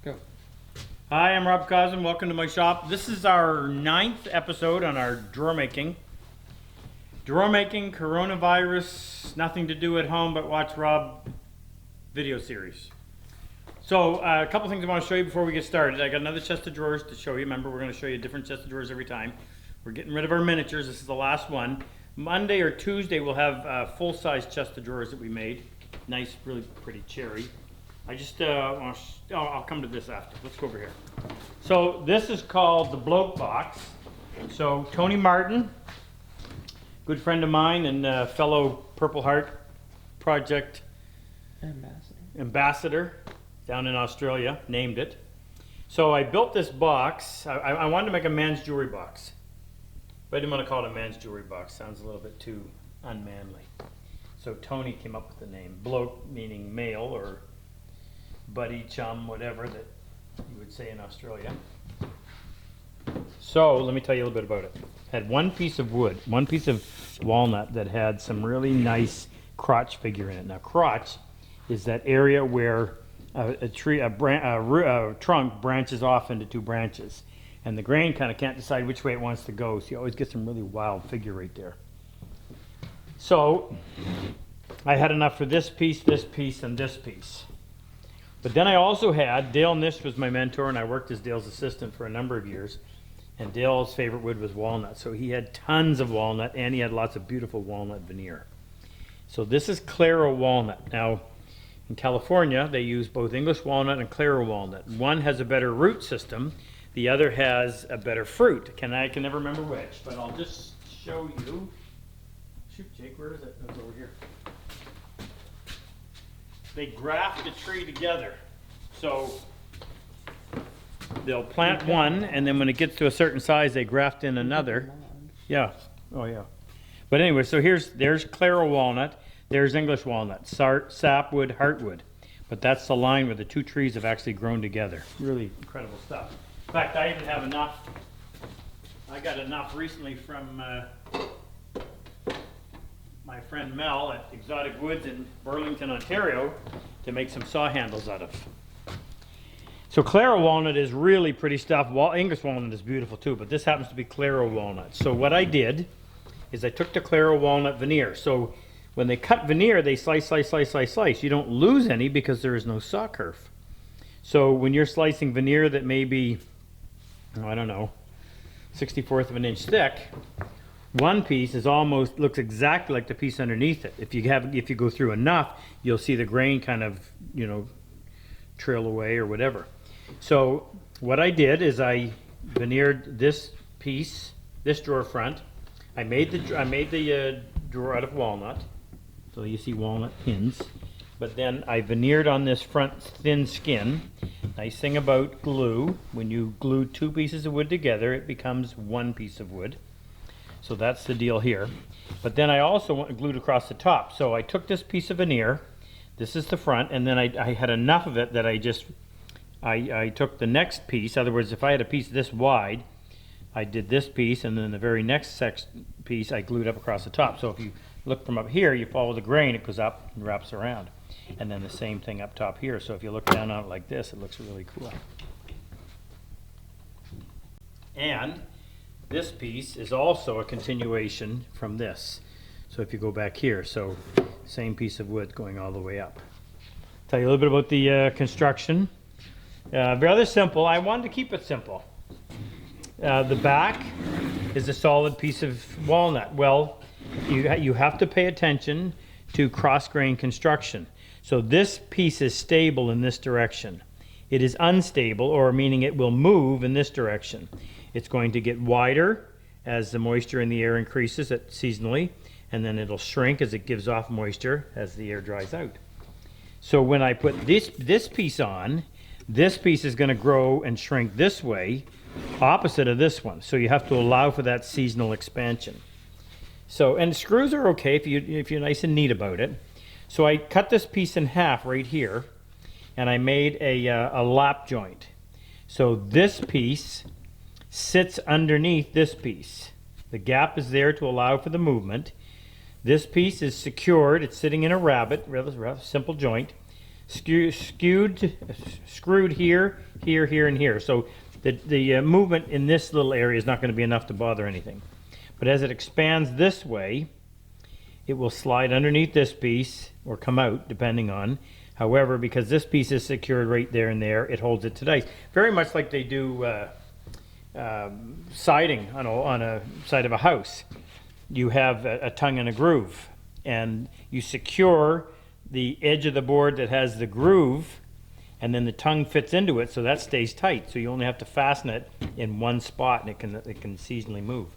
Go. Hi, I'm RobCosman. Welcome to my shop. This is our 9th episode on our drawer making. Drawer making, coronavirus, nothing to do at home but watch Rob video series. So a couple things I want to show you before we get started. I got another chest of drawers to show you. Remember, we're going to show you a different chest of drawers every time. We're getting rid of our miniatures. This is the last one. Monday or Tuesday we'll have a full-size chest of drawers that we made. Nice, really pretty cherry. I just, I'll come to this after. Let's go over here. So this is called the Bloke box. So Tony Martin, good friend of mine and fellow Purple Heart Project ambassador down in Australia, named it. So I built this box. I wanted to make a man's jewelry box, but I didn't want to call it a man's jewelry box. Sounds a little bit too unmanly. So Tony came up with the name. Bloke meaning male or buddy, chum, whatever that you would say in Australia. So let me tell you a little bit about it. Had one piece of wood, one piece of walnut that had some really nice crotch figure in it. Now crotch is that area where a trunk branches off into two branches, and the grain kind of can't decide which way it wants to go, so you always get some really wild figure right there. So I had enough for this piece, and this piece. But then I also had, Dale Nish was my mentor, and I worked as Dale's assistant for a number of years. And Dale's favorite wood was walnut. So he had tons of walnut, and he had lots of beautiful walnut veneer. So this is Claro walnut. Now, in California, they use both English walnut and Claro walnut. One has a better root system. The other has a better fruit. I can never remember which, but I'll just show you. Shoot, Jake, where is it? It's over here. They graft a tree together. So they'll plant one, and then when it gets to a certain size, they graft in another. Yeah. Oh, yeah. But anyway, so there's Claro walnut. There's English walnut, sapwood, heartwood. But that's the line where the two trees have actually grown together. Really incredible stuff. In fact, I even have enough. I got enough recently from my friend Mel at Exotic Woods in Burlington, Ontario, to make some saw handles out of. So Claro walnut is really pretty stuff. English walnut is beautiful too, but this happens to be Claro walnut. So what I did is I took the Claro walnut veneer. So when they cut veneer, they slice. You don't lose any because there is no saw curve. So when you're slicing veneer that may be, I don't know, 1/64 of an inch thick, one piece looks exactly like the piece underneath it. If you go through enough, you'll see the grain kind of, trail away or whatever. So what I did is I veneered this piece, this drawer front. I made the drawer out of walnut, so you see walnut pins. But then I veneered on this front thin skin. Nice thing about glue, when you glue two pieces of wood together, it becomes one piece of wood. So that's the deal here. But then I also glued across the top. So I took this piece of veneer, this is the front, and then I had enough of it that I took the next piece. In other words, if I had a piece this wide, I did this piece, and then the very next piece I glued up across the top. So if you look from up here, you follow the grain, it goes up and wraps around. And then the same thing up top here. So if you look down on it like this, it looks really cool. And this piece is also a continuation from this. So if you go back here, so same piece of wood going all the way up. Tell you a little bit about the construction. Rather simple. I wanted to keep it simple. The back is a solid piece of walnut. Well, you have to pay attention to cross-grain construction. So this piece is stable in this direction. It is unstable, or meaning it will move in this direction. It's going to get wider as the moisture in the air increases seasonally, and then it'll shrink as it gives off moisture as the air dries out. So when I put this piece on, this piece is going to grow and shrink this way, opposite of this one. So you have to allow for that seasonal expansion. So, and screws are okay if you're nice and neat about it. So I cut this piece in half right here, and I made a lap joint. So this piece sits underneath this piece. The gap is there to allow for the movement. This piece is secured. It's sitting in a rather simple joint. screwed here, here, here, and here. So the movement in this little area is not going to be enough to bother anything. But as it expands this way, it will slide underneath this piece or come out, depending on. However, because this piece is secured right there and there, it holds it tight. Very much like they do siding on a side of a house. You have a tongue and a groove, and you secure the edge of the board that has the groove, and then the tongue fits into it, so that stays tight. So you only have to fasten it in one spot, and it can seasonally move.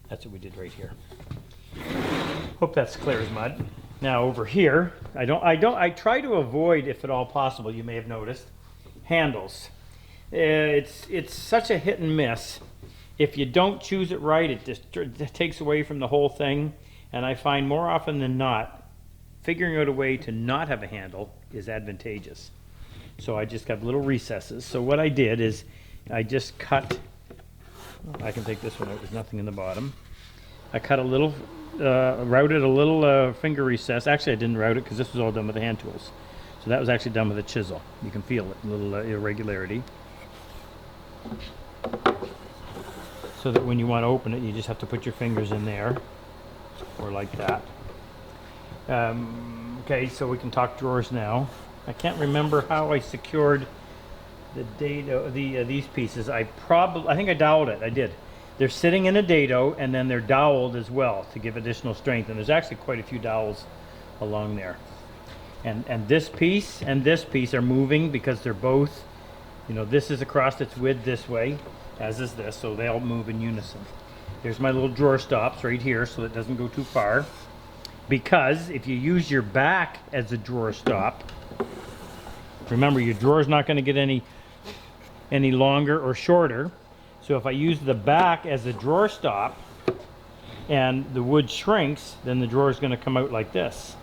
That's what we did right here. Hope that's clear as mud. Now over here, I try to avoid, if at all possible, you may have noticed, handles. It's such a hit and miss. If you don't choose it right, it takes away from the whole thing. And I find more often than not, figuring out a way to not have a handle is advantageous. So I just got little recesses. So what I did is I just cut, I can take this one out, there's nothing in the bottom. I cut a little, routed a little finger recess. Actually, I didn't route it because this was all done with the hand tools. So that was actually done with a chisel. You can feel it, a little irregularity. So that when you want to open it, you just have to put your fingers in there, or like that. Okay, so we can talk drawers now. I can't remember how I secured the dado, these pieces. I think I doweled it. I did. They're sitting in a dado, and then they're doweled as well to give additional strength. And there's actually quite a few dowels along there. And this piece and this piece are moving because they're both, this is across its width this way, as is this, so they all move in unison. There's my little drawer stops right here so it doesn't go too far. Because if you use your back as a drawer stop, remember your drawer is not going to get any longer or shorter. So if I use the back as a drawer stop and the wood shrinks, then the drawer is going to come out like this.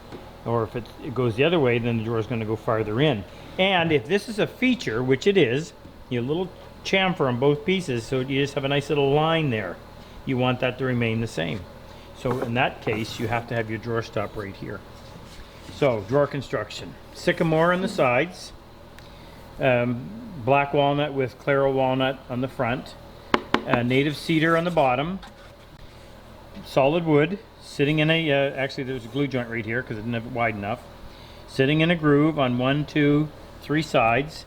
Or if it goes the other way, then the drawer is going to go farther in. And if this is a feature, which it is, you have a little chamfer on both pieces, so you just have a nice little line there. You want that to remain the same. So in that case, you have to have your drawer stop right here. So drawer construction. Sycamore on the sides. Black walnut with claro walnut on the front. Native cedar on the bottom. Solid wood. Sitting in a, actually there's a glue joint right here because it didn't have it wide enough. Sitting in a groove on 1, 2, 3 sides.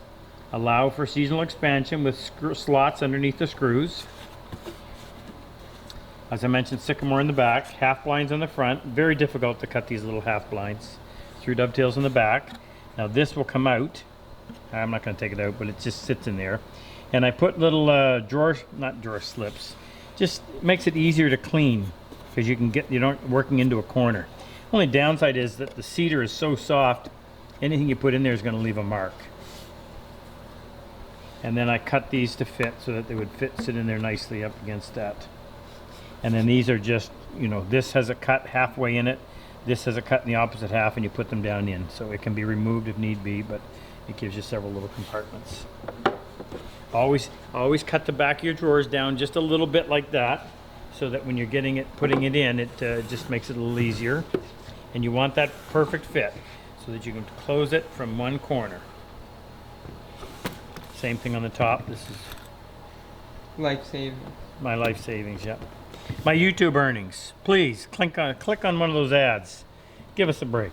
Allow for seasonal expansion with slots underneath the screws. As I mentioned, sycamore in the back, half blinds on the front. Very difficult to cut these little half blinds. Through dovetails in the back. Now this will come out. I'm not going to take it out, but it just sits in there. And I put little not drawer slips. Just makes it easier to clean because you don't working into a corner. Only downside is that the cedar is so soft, anything you put in there is going to leave a mark. And then I cut these to fit so that they would sit in there nicely up against that. And then these are just, this has a cut halfway in it, this has a cut in the opposite half, and you put them down in. So it can be removed if need be, but it gives you several little compartments. Always cut the back of your drawers down just a little bit like that, so that when you're putting it in, it just makes it a little easier. And you want that perfect fit, so that you can close it from one corner. Same thing on the top. This is life savings. My life savings, yep. My YouTube earnings. Please click on one of those ads. Give us a break.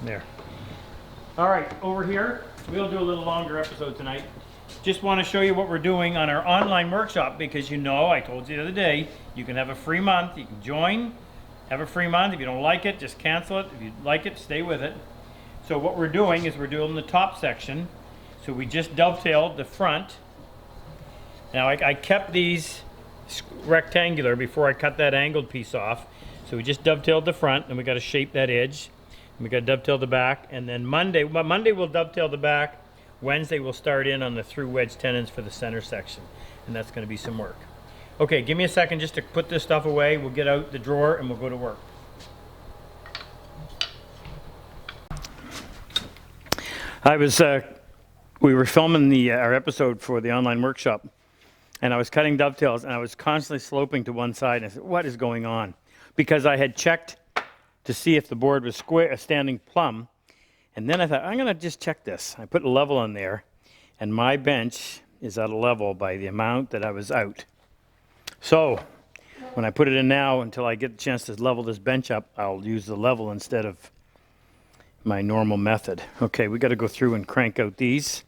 There. All right, over here, we'll do a little longer episode tonight. Just want to show you what we're doing on our online workshop because I told you the other day, you can have a free month. You can join, have a free month. If you don't like it, just cancel it. If you like it, stay with it. So what we're doing is we're doing the top section. So we just dovetailed the front. Now I kept these rectangular before I cut that angled piece off. So we just dovetailed the front, and we got to shape that edge. And we got to dovetail the back, and then Monday we'll dovetail the back. Wednesday we'll start in on the through wedge tenons for the center section, and that's going to be some work. Okay, give me a second just to put this stuff away. We'll get out the drawer and we'll go to work. We were filming our episode for the online workshop, and I was cutting dovetails, and I was constantly sloping to one side, and I said, what is going on? Because I had checked to see if the board was standing plumb, And then I thought, I'm going to just check this. I put a level on there, and my bench is at a level by the amount that I was out. So when I put it in now, until I get the chance to level this bench up, I'll use the level instead of my normal method. Okay, we got to go through and crank out these.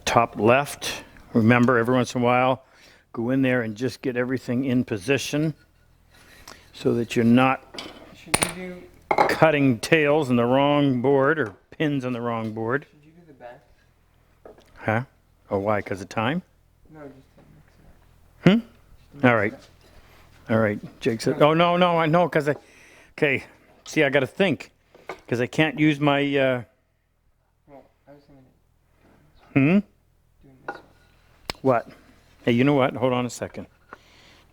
Top left. Remember, every once in a while, go in there and just get everything in position so that you're not cutting tails on the wrong board or pins on the wrong board. Should you do the back? Huh? Oh, why? Because of time? No, just to mix it up. All right. All right. Jake said, oh, no, I know, because okay. See, I got to think, because I can't use my, Well, I was thinking doing this one. What? Hey, you know what? Hold on a second.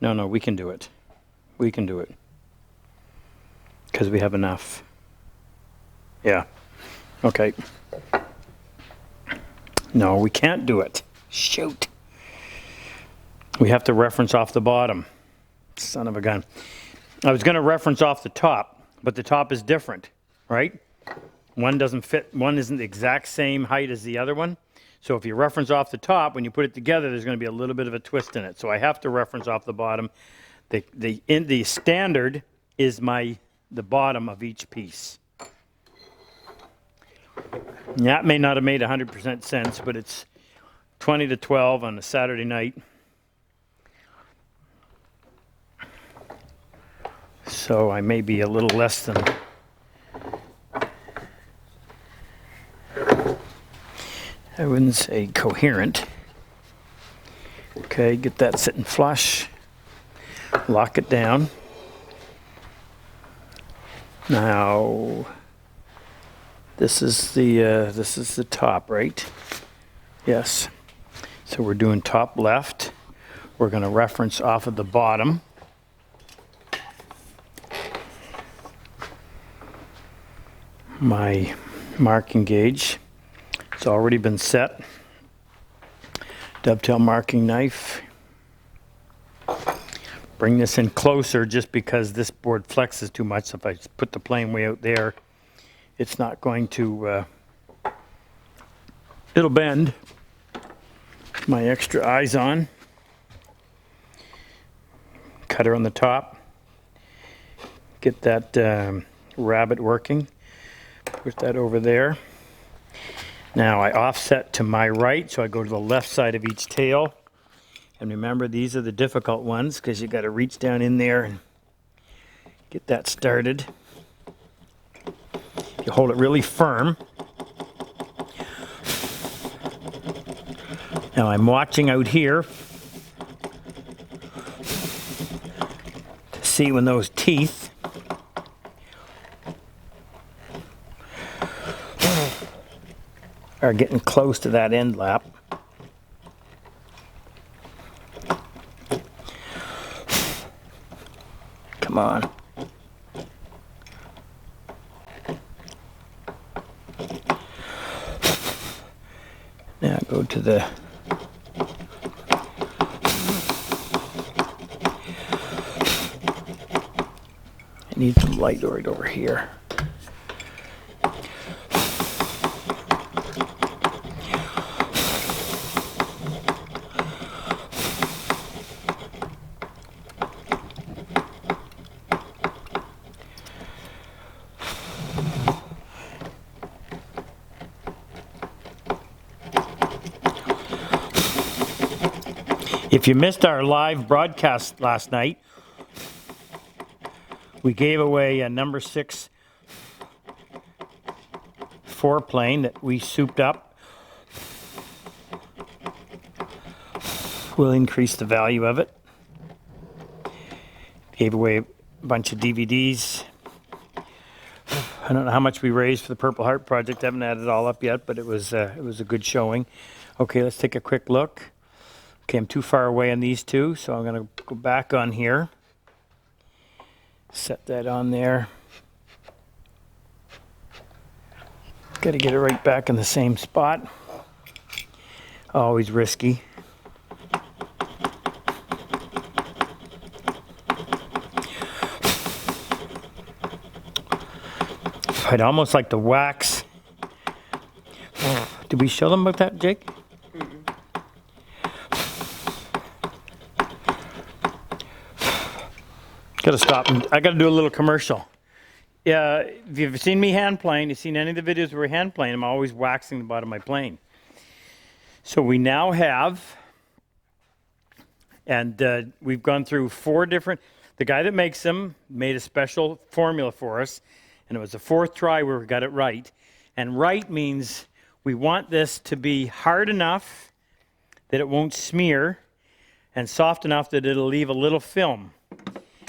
No, we can do it. We can do it. Because we have enough. Yeah. Okay. No, we can't do it. Shoot. We have to reference off the bottom. Son of a gun. I was going to reference off the top, but the top is different, right? One doesn't fit, one isn't the exact same height as the other one. So if you reference off the top, when you put it together, there's going to be a little bit of a twist in it. So I have to reference off the bottom. The standard is the bottom of each piece. That may not have made 100% sense, but it's 20 to 12 on a Saturday night. So I may be a little less than... I wouldn't say coherent. Okay, get that sitting flush. Lock it down. Now, this is the top, right? Yes. So we're doing top left. We're going to reference off of the bottom. My marking gauge. It's already been set. Dovetail marking knife. Bring this in closer just because this board flexes too much. If I put the plane way out there, it's not going to, it'll bend. My extra eyes on. Cutter on the top. Get that rabbit working. Put that over there. Now I offset to my right, so I go to the left side of each tail. And remember, these are the difficult ones because you got to reach down in there and get that started. You hold it really firm. Now I'm watching out here to see when those teeth are getting close to that end lap. Come on. Now go to the I need some light right over here. If you missed our live broadcast last night, we gave away a number 6 4-plane that we souped up. We'll increase the value of it. Gave away a bunch of DVDs. I don't know how much we raised for the Purple Heart Project. I haven't added it all up yet, but it was a good showing. Okay, let's take a quick look. Okay, I'm too far away on these two, so I'm going to go back on here. Set that on there. Got to get it right back in the same spot. Always risky. I'd almost like the wax. Did we show them about that, Jake? Gotta stop. I gotta do a little commercial. Yeah, if you've seen me hand plane, you've seen any of the videos where we're hand plane, I'm always waxing the bottom of my plane. So we now have, and we've gone through 4 different, the guy that makes them made a special formula for us, and it was the 4th try where we got it right. And right means we want this to be hard enough that it won't smear, and soft enough that it'll leave a little film.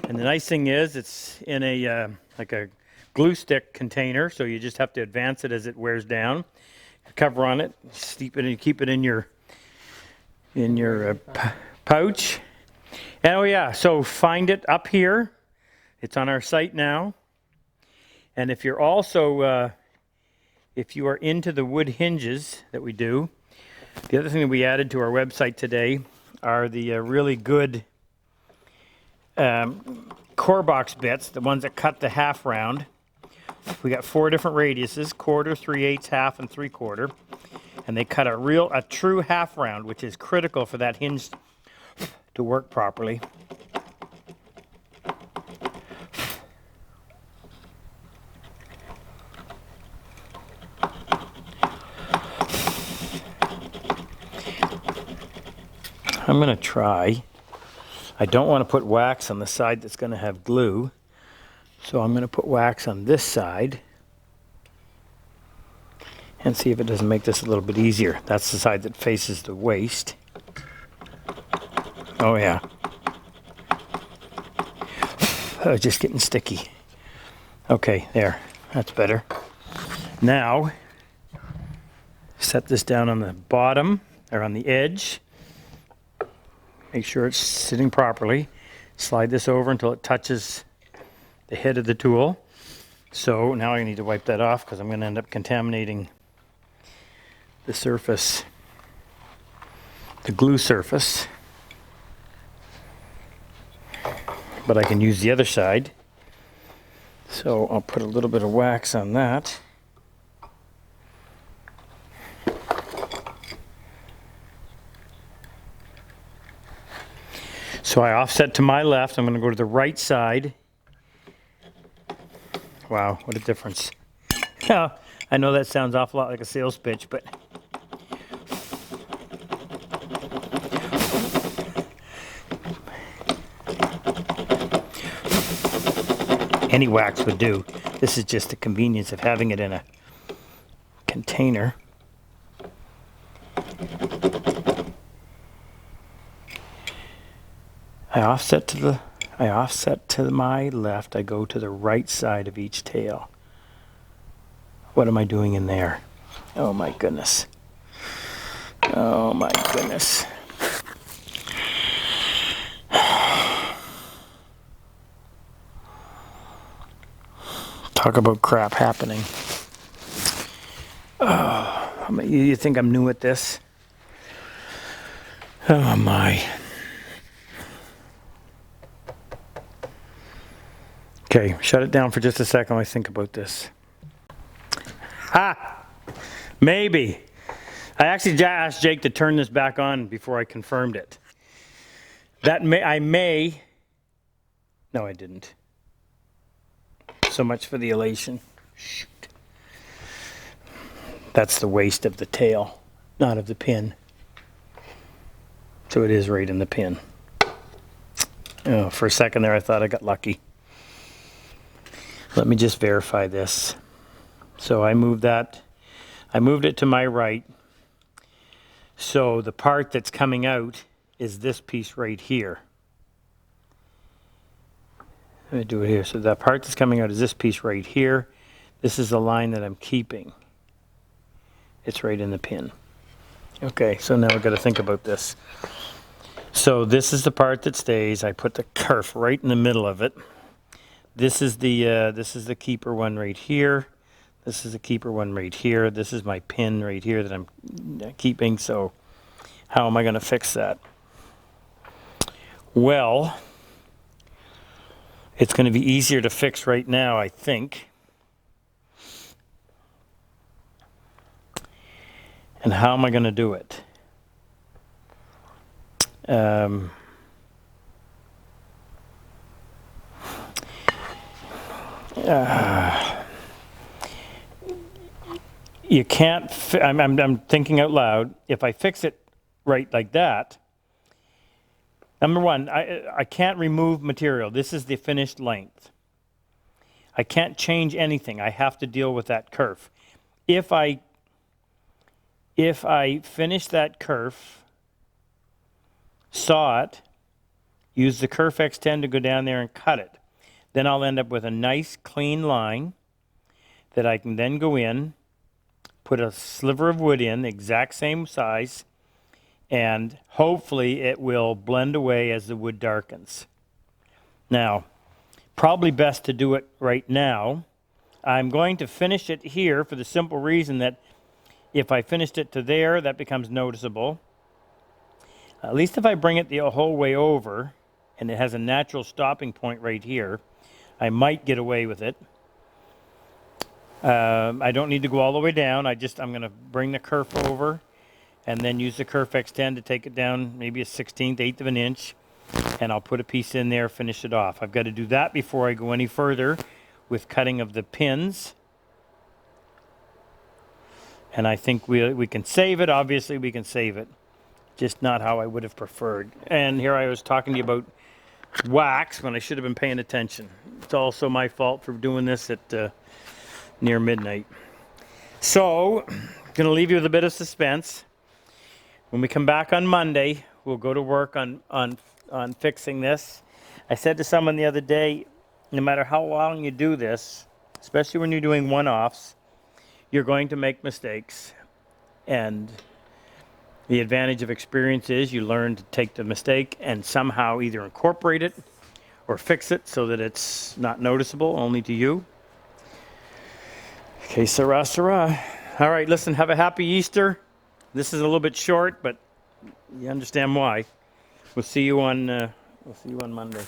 And the nice thing is it's in a like a glue stick container, so you just have to advance it as it wears down. Cover on it, steep it, and keep it in your pouch. And oh yeah, so find it up here. It's on our site now. And if you're also if you are into the wood hinges that we do, the other thing that we added to our website today are the really good core box bits, the ones that cut the half round. We got 4 different radiuses: 1/4, 3/8, half, and 3/4. And they cut a true half round, which is critical for that hinge to work properly. I'm going to try. I don't want to put wax on the side that's going to have glue, so I'm going to put wax on this side and see if it doesn't make this a little bit easier. That's the side that faces the waist. Oh yeah. Oh, just getting sticky. Okay, there. That's better. Now, set this down on the bottom, or on the edge. Make sure it's sitting properly. Slide this over until it touches the head of the tool. So now I need to wipe that off because I'm going to end up contaminating the surface, the glue surface. But I can use the other side. So I'll put a little bit of wax on that. So I offset to my left. I'm going to go to the right side. Wow, what a difference. Now, I know that sounds awful lot like a sales pitch, but any wax would do. This is just the convenience of having it in a container. I offset to my left. I go to the right side of each tail. What am I doing in there? Oh my goodness. Oh my goodness. Talk about crap happening. Oh, you think I'm new at this? Oh my. Okay, shut it down for just a second while I think about this. Ha! Maybe. I actually asked Jake to turn this back on before I confirmed it. I may. No, I didn't. So much for the elation. Shoot. That's the waist of the tail, not of the pin. So it is right in the pin. Oh, for a second there I thought I got lucky. Let me just verify this. So I moved it to my right. So the part that's coming out is this piece right here. Let me do it here. So that part that's coming out is this piece right here. This is the line that I'm keeping. It's right in the pin. Okay, so now I've got to think about this. So this is the part that stays. I put the kerf right in the middle of it. This is the keeper one right here. This is the keeper one right here. This is my pin right here that I'm keeping. So how am I going to fix that? Well, it's going to be easier to fix right now, I think. And how am I going to do it? You can't, I'm thinking out loud, if I fix it right like that, number one, I can't remove material. This is the finished length. I can't change anything. I have to deal with that kerf. If I finish that kerf, saw it, use the kerf X10 to go down there and cut it, then I'll end up with a nice clean line that I can then go in, put a sliver of wood in, the exact same size, and hopefully it will blend away as the wood darkens. Now, probably best to do it right now. I'm going to finish it here for the simple reason that if I finished it to there, that becomes noticeable. At least if I bring it the whole way over, and it has a natural stopping point right here, I might get away with it. I don't need to go all the way down. I'm going to bring the kerf over and then use the kerf X10 to take it down maybe a 1/16, eighth of an inch, and I'll put a piece in there, finish it off. I've got to do that before I go any further with cutting of the pins. And I think we can save it. Obviously, we can save it. Just not how I would have preferred. And here I was talking to you about wax when I should have been paying attention. It's also my fault for doing this at near midnight. So, going to leave you with a bit of suspense. When we come back on Monday, we'll go to work on fixing this. I said to someone the other day, no matter how long you do this, especially when you're doing one-offs, you're going to make mistakes. And the advantage of experience is you learn to take the mistake and somehow either incorporate it or fix it so that it's not noticeable, only to you. Okay, sarah, sarah. All right, listen, have a happy Easter. This is a little bit short, but you understand why. We'll see you on Monday.